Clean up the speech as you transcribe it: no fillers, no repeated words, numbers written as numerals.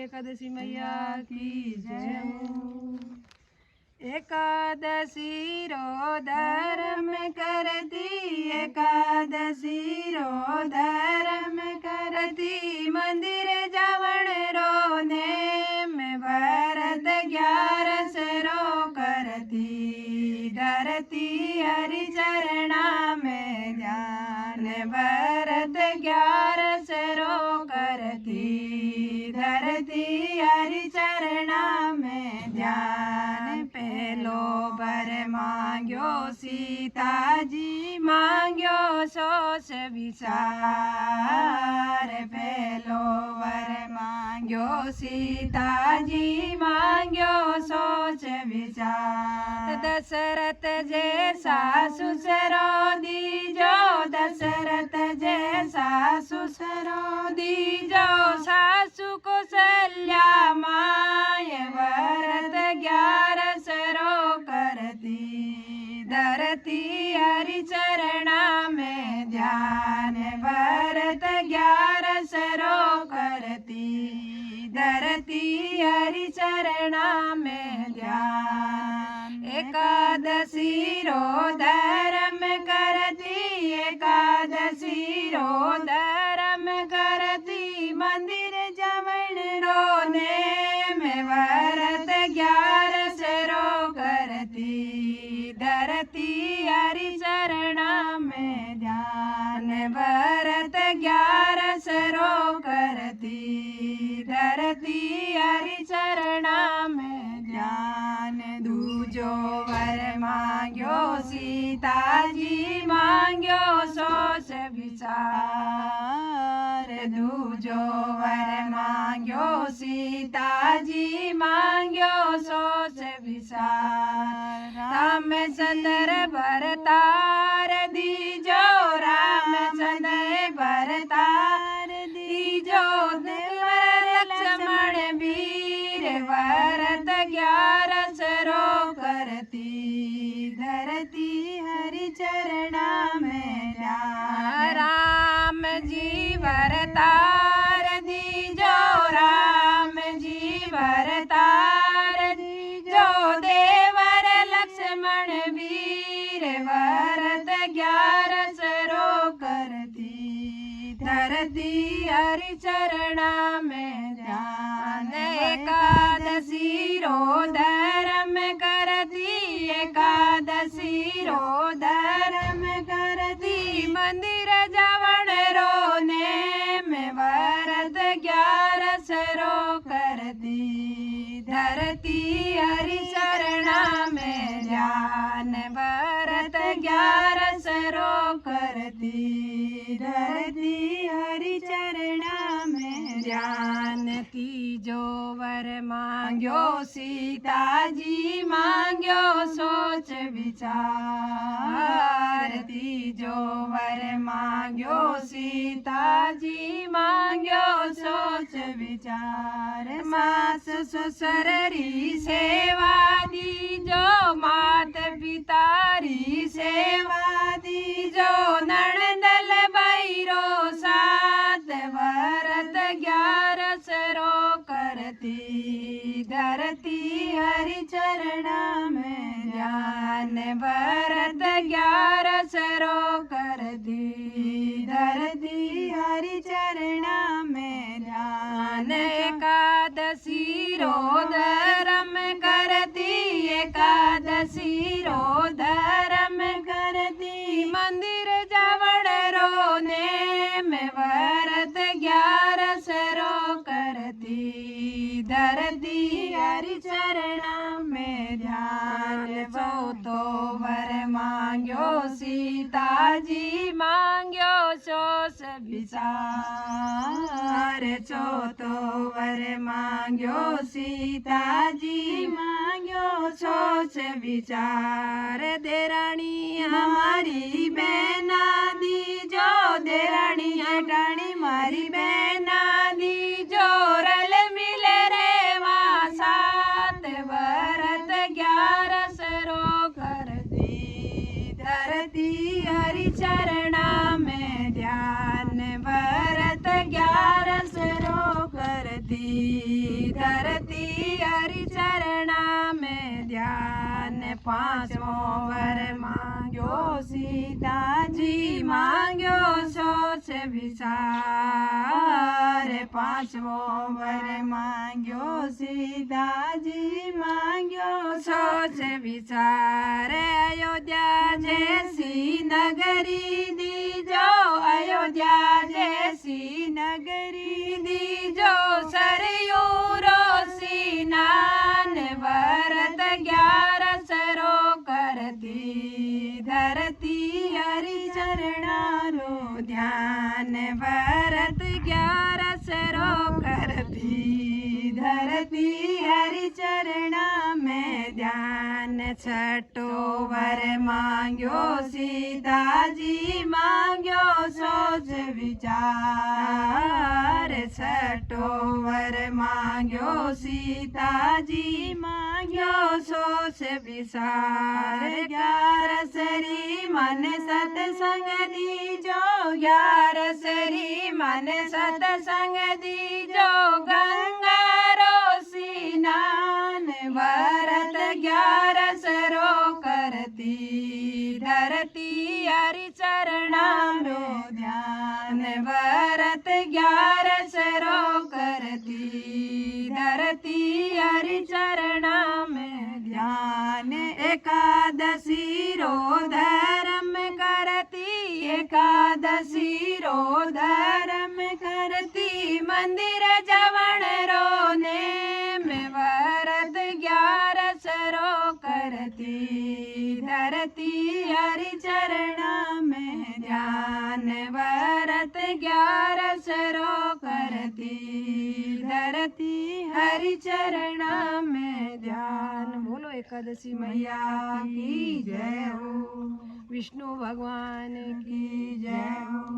एकादशी मैया की जय हो। एकादशी रो धर्म करती, एकादशी रो धर्म करती, मंदिर जावण रो नेम भरत 11 रो करती, धरती हरि चरणा में ध्यान भरत 11 रो करती, धरती हरि चरणा में ध्यान। पहलो वर मांग्यो सीता जी, मांग्यो सोच विचार, पहलो वर मांग्यो सीता जी, मांग्यो सोच विचार। दशरथ जैसा ससुरो दीजो, दशरथ जैसा ससुरो दीजो, सासु कौशल्या माय भरत 11 रो करती, धरती हरि चरणा में ध्यान भरत 11 रो करती, धरती हरि चरणा में ध्यान। एकादशी रो धर्म करती, एकादशी रो धर्म करती, मंदिर जावण रो नेम भरत 11 रो करती, धरती हरि चरणा में ध्यान भरत 11 रो करती, धरती हरि चरणा में ध्यान। दूजो वर मांग्यो सीता जी, मांग्यो सोच विचार, दूजो वर मांग्यो सीता जी, मांग्यो सोच विचार। रामचंद्र भरतार दीजो, रामचंद्र भरतार दीजो, देवर लक्ष्मण वीर भरत 11 रो करती, धरती हरि चरणा में ध्यान। राम जी भरतार दीजो, राम जी भरतार दीजो, देवर लक्ष्मण वीर भरत 11 रो करती, धरती हरि चरणा में ध्यान। एकादशी रो धर्म करती, एकादशी रो धर्म करती, मंदिर जावण रो नेम भरत 11 रो करती, धरती हरि चरणा में ध्यान भरत 11 रो करती, धरती हरि चरणा में ध्यान। तीजो वर मांग्यो सीता जी, मांग्यो सोच विचार, तीजो वर मांग्यो सीता जी, मांग्यो सोच विचार। मास ससुररी सेवा दीजो, मात पितारी सेवा दीजो, नणंदल भैरो साथ भरत 11 रो करती, धरती हरि चरणा में ध्यान भरत 11 रो करती, धरती हरि चरणा में ध्यान। एकादशी रो धर्म करती, एकादशी रो धर्म करती, मंदिर जावण रो नेम भरत 11 रो करती, धरती हरि चरणा में ध्यान। चौथो वर मांग्यो सीता जी, मांग्यो सोच विचार, चौथो वर मांग्यो सीता जी, मांग्यो सोच विचार। देराणी हमारी बहना दीजो, देराणी हटाणी मारी बहना दीजो, रल मिल रेवा साथ भरत 11 रो करती, धरती हरि चरणा में ध्यान भरत 11 रो करती, धरती हरि चरणा में ध्यान। पांचवों वर मांग्यो सीता जी, मांग्यो सोच विचार। पांचवों वर मांग्यो सीता जी, मांग्यो सोच विचार। अयोध्या जैसी नगरी दीजो, अयोध्या जैसी नगरी दीजो। सरयू रोसी नान भरत 11 सरो करती। धरती हरि चरणारो ध्यान, भरत 11 सरो करती। धरती हरि चरणा में ध्यान। छठो वर मांग्यो सीता जी, मांग्यो सोच विचार। छठो वर मांग्यो सीता जी, मांग्यो सोच विचार। 11 सरी मन सतसंग दीजो, 11 सरी मन सतसंग दीजो। गंगा रोसी नान भरत 11 सरो करती। धरती हरि चरणा में ध्यान, भरत 11 सरो करती। धरती हरि चरणा में ध्यान। एकादशी रो धर्म करती, एकादशी रो धर्म करती। मंदिर जवण रो नेम, भरत 11 सरो करती। धरती हरि चरणा में ध्यान, भरत 11 सरो करती। धरती हरि चरणा में ध्यान। बोलो एकादशी मैया की जय हो, विष्णु भगवान की जय हो।